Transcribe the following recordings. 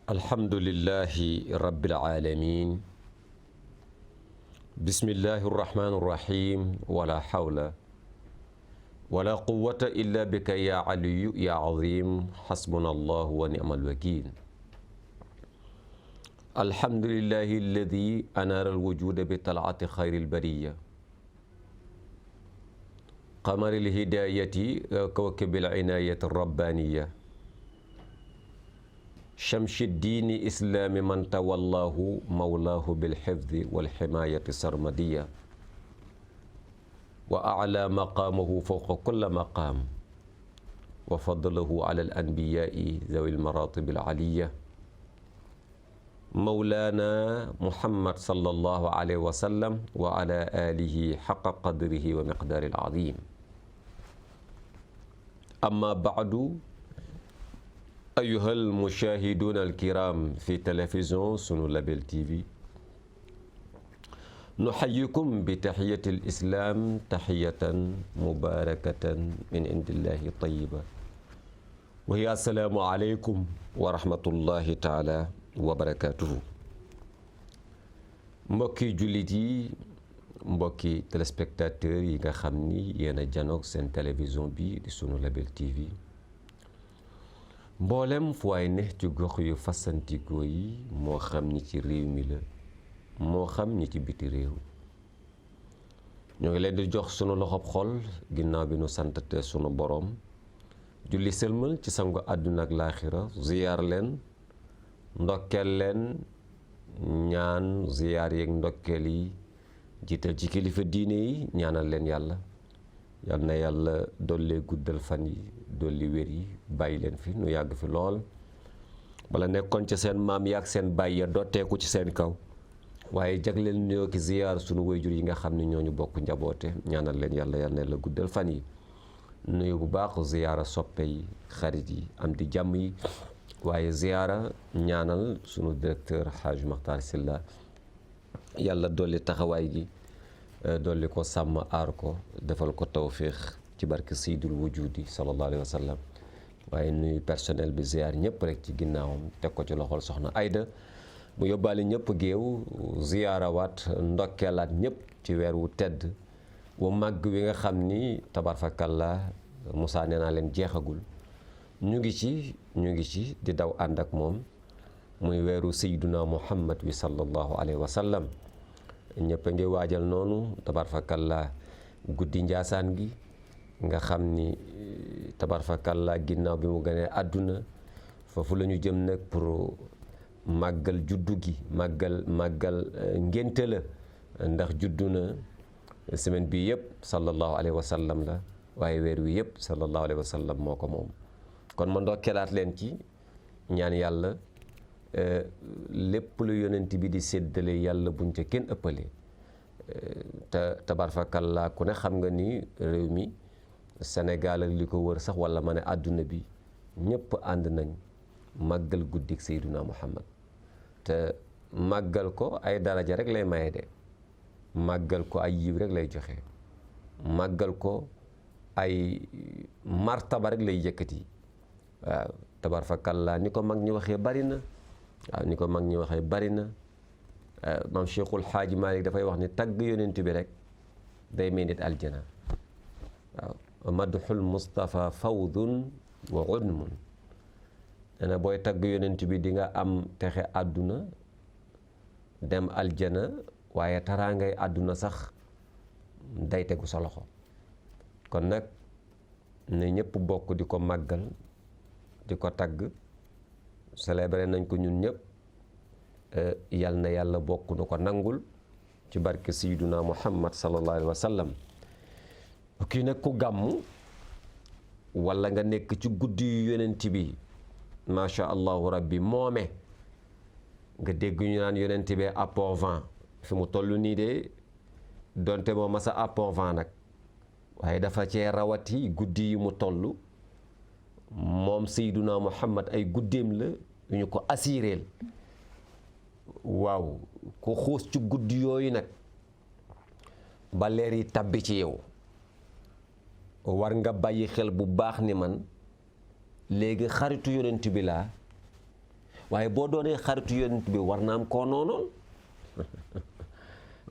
alhamdulillahi rabbil alamin bismillahi rrahmani rrahim wala hawla wala quwwata illa bika ya aliyu ya azim hasbunallahu wa ni'mal wakil alhamdulillahi alladi anaara alwujuda bi talaati xayril bariya qamaril hidayati kawkabil inayati rabbaniya chamchi diini islaami man tawallahu mawlaahu bilxifdi walximaayati sarmadiya wa aclaa maqaamahu fawqa kulla maqaam wa fadlahu ala alanbiyaai zawi almaratibi alcaliya mawlaana muhammad sallallahu alayhi wa sallam wa ala alihi xaqa qadrihi wa miqdaari alcazim amma bacdu ayuha almushahiduna alkiram fi télévision sunu label tv nuxayikum bi taxiyati alislam taxiyatan mubarakatan min indillahi tayiba wa hiya assalaamu aleykum wa rahmatullahi taala wa barakatuhu mbokki jullit yi mbokki téléspectateurs yi nga xam ni yéen a janoog seen télévision bi di sunu label tv mboolem fu waay ne ci gox yu fasantikoo yi moo xam ñi ci réew mi la moo xam ñi ci biti réew ñoo ngi leen di jox sunu loxob xol ginnaaw bi nu santate sunu boroom julli sëlmal ci sangu àdduna ak laaxira ziyaar leen ndokkeel leen ñaan ziyaar yeeg ndokkeel yi jiital ci kilifa diine yi ñaanal leen yàlla yal na yàlla dolli guddal fan yi dolli wér yi bàyyi leen fi nu yàgg fi lool bala nekkoon ci seen maam yaak seen bàyyi ya dooteeku ci seen kaw waaye jagleel nuyoo ki ziyaar sunu wayjur yi nga xam ne ñooñu bokk njaboote ñaanal leen yàlla yal na la guddal fan yi nuyu bu baax ziyaara soppe yi xarit yi am di jàmm yi waaye ziyaara ñaanal sunu directeur Haj Makhtar Sylla yàlla dolli taxawaay gi dolli ko sàmm aar ko defal ko tawfiix ci barke Seydul Wujudi sallallahu alayhi wa sallam waaye nuyu personnel bi ziar ñëpp rek ci ginnaawam teg ko ci loxol soxna Ayda mu yóbbaale ñëpp géew ziyaarawaat ndokkeelaat ñëpp ci weer wu tedd wu màgg wi nga xam ni tabarfakalla Moussa nee naa leen jeexagul ñu ngi ci di daw ànd ak moom muy weeru Seyduna Muhammad wi sallallahu alayhi wa sallam ñëpp a ngi waajal noonu tabarfakalla guddi njaasaan gi nga xam ni tabarfakalla ginnaaw bi mu gënee àdduna foofu la ñu jëm nag pour màggal juddu gi màggal ngénte la ndax juddu na semaine bi yëpp sallallahu alayhi wa sallam la waaye weer wi yëpp sallallahu alayhi wa sallam moo ko moom kon ma ndokkeelaat leen ci ñaan yàlla lépp lu yonent bi di séddale yàlla buñ ca kenn ëppale te tabarfakalla ku ne xam nga ni réew mi Sénégal ak li ko wër sax wala ma ne àdduna bi ñëpp ànd nañ màggal guddik Seyduna Muhammad te màggal ko ay daraja rek lay maye de màggal ko ay yiw rek lay joxe màggal ko ay martaba rek lay yëkkati waaw tabarfakalla ni ko mag ñi waxee bari na waaw ni ko mag ñi waxee bari na maam Cheikhul Xaaji Malik dafay wax ni tagg yonent bi rek day may nit aljana waaw madxul Mustafa fawdun wa udmun dana booy tagg yonent bi di nga am texe àdduna dem aljana waaye taraangay àdduna sax day tegu sa loxo kon nag ne ñëpp bokk di ko màggal di ko tagg célébré nañ ko ñun ñëpp yal na yàlla bokk na ko nangul ci barke Sayyiduna Muhammad sallallahu alayhi wa sallam kii nag ku gàmm wala nga nekk ci guddi yu yonent bi macha allahu rabbi moome nga dégg ñu naan yonent bi appovant fi mu toll nii de donte moo masa appovant nag waaye dafa cee rawati guddi yi mu toll moom Seyduna Muhammad ay guddeem la yu ñu ko assureel waaw ku xuus ci guddi yooyu nag ba leer yi tabbi ci yow war nga bàyyi xel bu baax ni man léegi xaritu yonent bi laa waaye boo doonee xaritu yonent bi war na am koo noonoon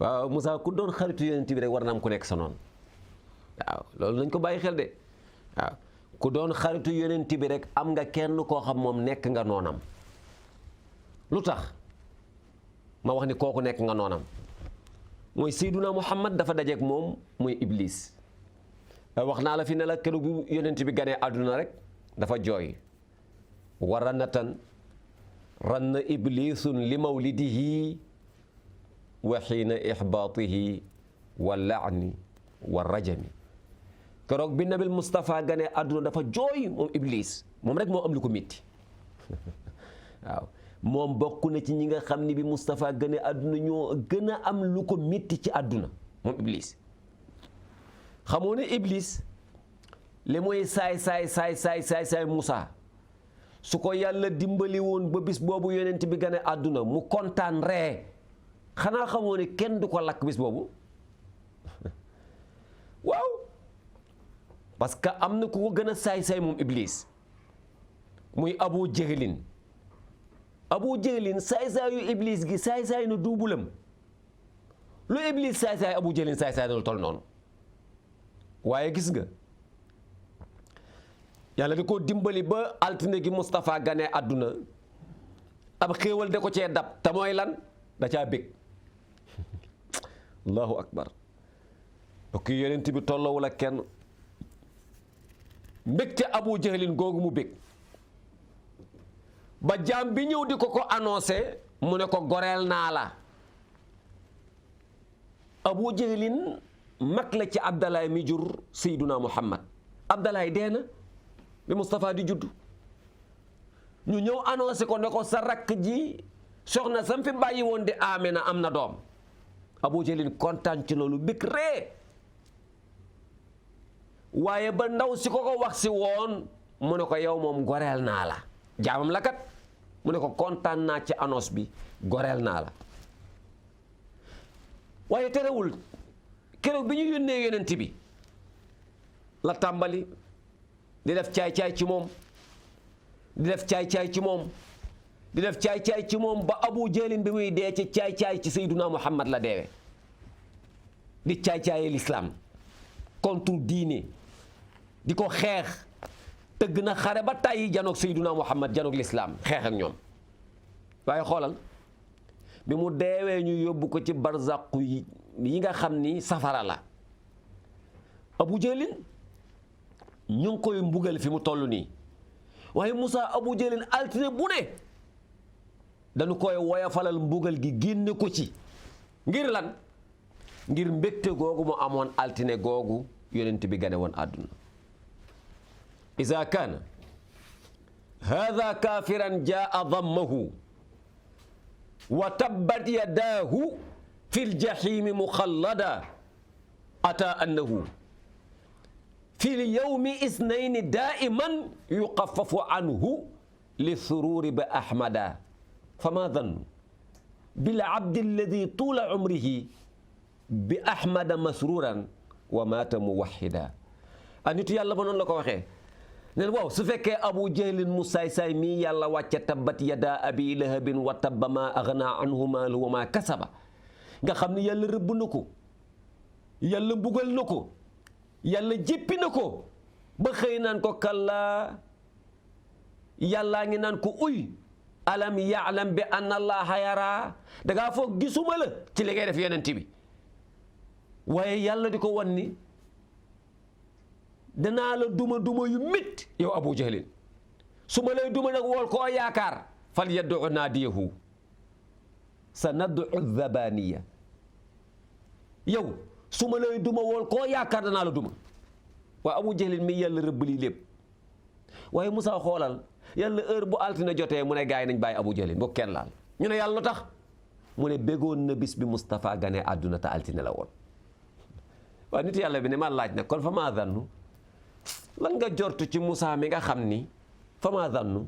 waaw Moussa ku doon xaritu yonent bi rek war na am ku nekk sa noon waaw loolu nañ ko bàyyi xel de waaw ku doon xaritu yonent bi rek am nga kenn koo xam moom nekk nga noonam lu tax ma wax ni kooku nekk nga noonam mooy Seyduna Muhammad dafa dajeek moom muy Iblis wax naa la fi ne la keroog bi yonent bi ganee àdduna rek dafa jooy wa ranatan ranna iblisun li mawlidihi wa xiina ixbaatihi wa laani wa rajami keroog bi nabil Moustapha ganee àdduna dafa jooy moom Iblis moom rek moo am lu ko métti waaw moom bokk na ci ñi nga xam ni bi Moustapha ganee àdduna ñoo gën a am lu ko métti ci àdduna moom Iblis xamoo ne Iblis li mooy saay Moussa su ko yàlla dimbali woon ba bis boobu yonent bi gane àdduna mu kontaan ree xanaa xamoo ne kenn du ko lakk bis boobu waaw parce que am na ku ko gën a saay-saay moom Iblis muy Abu Jahlin saay-saayu Iblis gi saay-saay na duubulam lu Iblis saay-saay Abu Jahlin saay-saay na lu tol noonu waaye gis nga yàlla di ko dimbali ba altine gi Moustapha gane àdduna ab xéewal da ko cee dab te mooy lan da caa bég allahu akbar ok yonent bi tolloowul ak kenn mbégte Abu Jahlin googu mu bég ba jaam bi ñëw di ko annoncé mu ne ko goreel naa la Abu Jahlin mag la ci Abdalaay mi jur Seyduna Muhammad Abdalaay dee na bi Moustapha di judd ñu ñëw annoncé ko ne ko sa rakk ji soxna sam fi bàyyi woon di Amina am na doom Abu Jahlin kontaan ci loolu bég ree waaye ba ndaw si ko wax si woon mu ne ko yow moom goreel naa la jaamam la kat mu ne ko kontaan naa ci annonce bi goreel naa la waaye terewul keroog bi ñu yónnee yonent bi la tàmbali di def caay-caay ci moom di def caay-caay ci moom di def caay-caay ci moom ba Abu Jahlin bi muy dee ci caay-caay ci Seyduna Muhammad la deewe di caay-caayee l'islam contre diine di ko xeex tëgg na xare ba tàyyi janoog Seyduna Muhammad janoog l'islam xeex ak ñoom waaye xoolal bi mu deewee ñu yóbbu ko ci barzaqu yi nga xam ni safara la Abu Jahlin ñu ngi koy mbugal fi mu toll nii waaye Moussa Abu Jahlin altine bu ne dañu koy woyafalal mbugal gi génne ko ci ngir lan ngir mbégte googu mu amoon altine googu yonent bi gane woon àdduna iza kaana haadha kaafiran jaa dammahu wa tabbat yadaahu fi ljahimi muxallada ata annahu fi lyawmi isnayni daiman yuxafafu anhu li sururi bi ahmada fama dannu bil abdi alladi tuula umrihi bi ahmada masruran wa maata muwahida a nitu yàlla ba noonu la ko waxee neen waaw su fekkee Abu Jahlin mu saay-saay mii yàlla wàcce tabbat yada abi lahabin wa tabba ma agna anhu maaluhu wa ma kasaba nga xam ne yàlla rëbb na ko yàlla mbugal na ko yàlla jéppi na ko ba xëy naan ko kallaa yàllaa ngi naan ko uy alam yaalam bi anna allaha yara dangaa foog gisuma la ci li ngay def yonent bi waaye yàlla di ko wan ni danaa la duma yu métti yow Abu Jahlin su ma lay duma nag wool koo yaakaar fal yad'u naadiyahu sa nad'u zabaniya yow su ma lay duma wool koo yaakaar danaa la duma waaye Abu Jahlin mi yàlla rëbb lii lépp waaye Moussa xoolal yàlla heure bu altine jotee mu ne gars yi nañ bàyyi Abu Jahlin boo kenn laal ñu ne yàlla lu tax mu ne béggoon na bis bi Moustapha gane àdduna te altine la woon waaw nit yàlla bi ne ma laaj nag kon fa maa zannu lan nga jortu ci Moussa mi nga xam ni fa maa zannu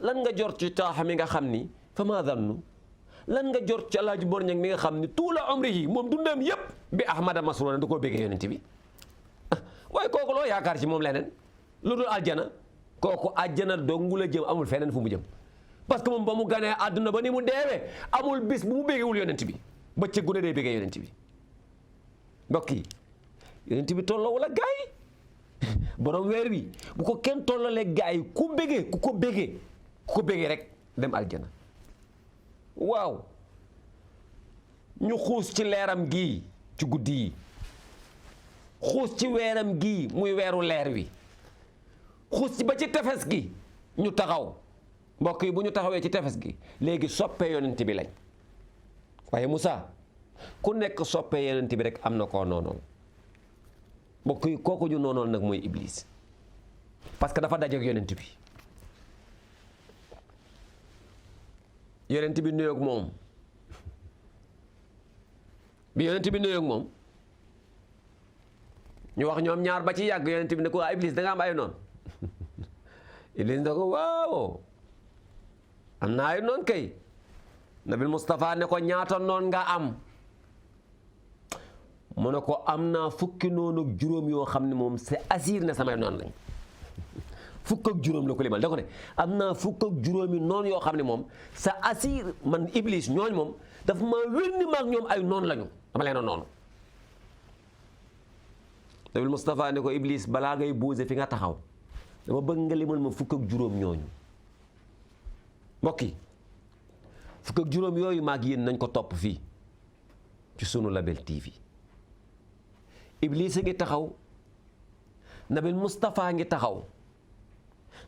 lan nga jort ci Taaha mi nga xam ni fa maa zannu lan nga jort ci Alaaji Mor Ñang mi nga xam ni tuula umrihi moom dundam yépp bi ahmada masruran da koo béggee yonent bi waaye kooku loo yaakaar ci moom leneen lu dul aljana kooku aljana dongu la jëm amul feneen fu mu jëm parce que moom ba mu ganee àdduna ba ni mu deewee amul bis bu mu béggewul yonent bi bëccëg gu ne day béggee yonent bi mbokk yi yonent bi tolloo wala gaay borom weer wi bu ko kenn tollalee gaay ku ko béggee rek dem aljana waaw ñu xuus ci leeram gii ci guddi yi xuus ci weeram gii muy weeru leer wi xuus ci ba ci tefes gi ñu taxaw mbokk yi bu ñu taxawee ci tefes gi léegi soppee yonent bi lañ waaye Moussa ku nekk soppee yonent bi rek am na koo noonool mbokk yi kooku ñu noonool nag mooy Iblis parce que dafa dajeek yonent bi yonent bi nuyoog moom bi yonent bi nuyoog moom ñu wax ñoom ñaar ba ci yàgg yonent bi ne ko waa Iblis da nga am ay noon Iblis ne ko waaw am naa ay noon kay Nabil Moustapha ne ko ñaata noon nga am mu ne ko am naa fukki noon ak juróom yoo xam ne moom c'est assuré ne samay noon lañ fukk ak juróom la ko limal da ko ne am naa fukk ak juróomi noon yoo xam ne moom c'est assuré man Iblis ñooñ moom dafa ma wér ni maag ñoom ay noon lañu dama leen a noonu Nabil Moustapha ne ko Iblis balaa ngay bouse fi nga taxaw dama bëgg nga limal ma fukk ak juróom ñooñu mbokk yi fukk ak juróom yooyu maag yéen nañ ko topp fii ci sunu Label TV Iblis a ngi taxaw Nabil Moustapha ngi taxaw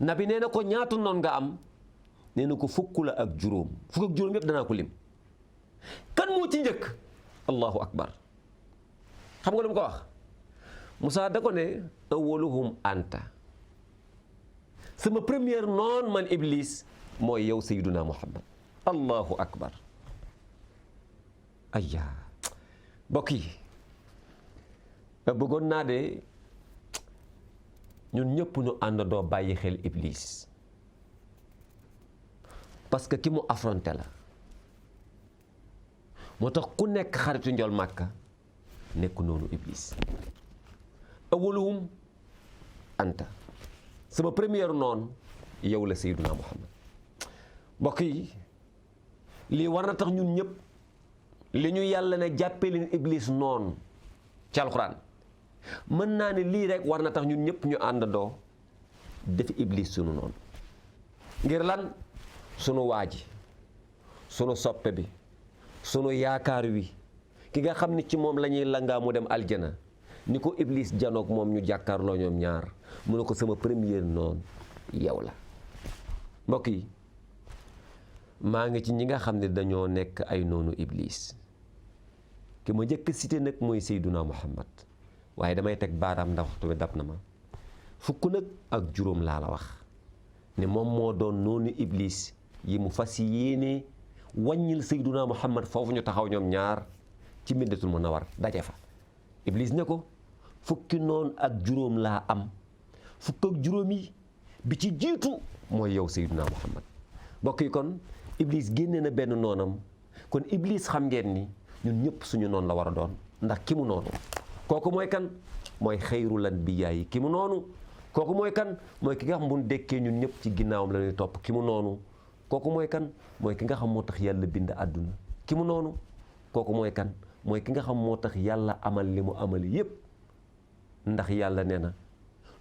nabi nee na ko ñaata noon nga am nee na ko fukk la ak juróom fukk ak juróom yëpp danaa ko lim kan moo ci njëkk allahu akbar xam nga lu mu ko wax Moussa da ko ne awaluhum anta sama première noon man Iblis mooy yow Sayyiduna Muhammad allahu akbar ayya mbokk yi bëggoon naa de ñun ñëpp ñu ànd doo bàyyi xel Iblis parce que ki mu affronté la moo tax ku nekk xaritu njol màkka nekk noonu Iblis awaluhum anta sama première noon yow la Sayyiduna Muhammad mbokk yi lii war na tax ñun ñëpp li ñu yàlla ne jàppee leen Iblis noon ci alxuraan mën naa ne lii rek war na tax ñun ñëpp ñu àndandoo def Iblis sunu noonu ngir lan sunu waaji sunu soppe bi sunu yaakaar wi ki nga xam ni ci moom la ñuy langaa mu dem aljana ni ko Iblis janoog moom ñu jàkkaarloo ñoom ñaar mu ne ko sama première noon yow la mbokk yi maa ngi ci ñi nga xam ne dañoo nekk ay noonu Iblis ki ma njëkk cité nag mooy Seyduna Muhammad waaye damay teg baaraam ndax waxtu bi dab na ma fukk nag ak juróom laa la wax ne moom moo doon noonu Iblis yi mu fas yéene wàññil Seyduna Muhammad foofu ñu taxaw ñoom ñaar ci Madinatul Munawwara daje fa Iblis ne ko fukki noon ak juróom laa am fukk ak juróom yi bi ci jiitu mooy yow Seyduna Muhammad mbokk yi kon Iblis génne na benn noonam kon Iblis xam ngeen ni ñun ñëpp suñu noonu la war a doon ndax ki mu noonu kooku mooy kan mooy xayrul anbiyaa yi ki mu noonu kooku mooy kan mooy ki nga xam bu ñu dekkee ñun ñëpp ci ginnaawam la ñuy topp ki mu noonu kooku mooy kan mooy ki nga xam moo tax yàlla bind àdduna ki mu noonu kooku mooy kan mooy ki nga xam moo tax yàlla amal li mu amal yépp ndax yàlla nee na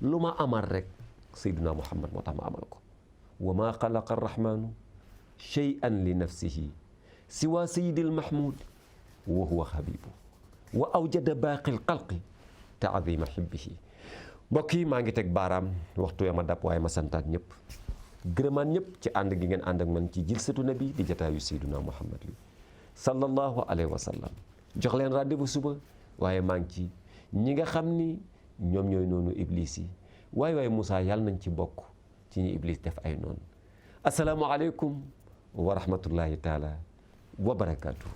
lu ma amal rek Seydina Muhammad moo tax ma amal ko wa maa xalaqa arrahmanu shay'an li nafsihi siwa sayyidil mahmud wa huwa habibu wa awjada baaqil xalqi taadima xibbihi mbokk yi maa ngi teg baaraam waxtu ma dab waaye ma santaat ñëpp gërëmaan ñëpp ci ànd gi ngeen ànd ak man ci jilsatu nabi di jataayu Seydina Muhammad li sallallahu alayhi wa sallam jox leen rendez-vous suba waaye maa ngi ci ñi nga xam ni ñoom ñooy noonu Iblis yi waaye Moussa yàlla nañ ci bokk ci ñi Iblis def ay noonu asalaamualeykum wa rahmatullahi taala wa barakaatu.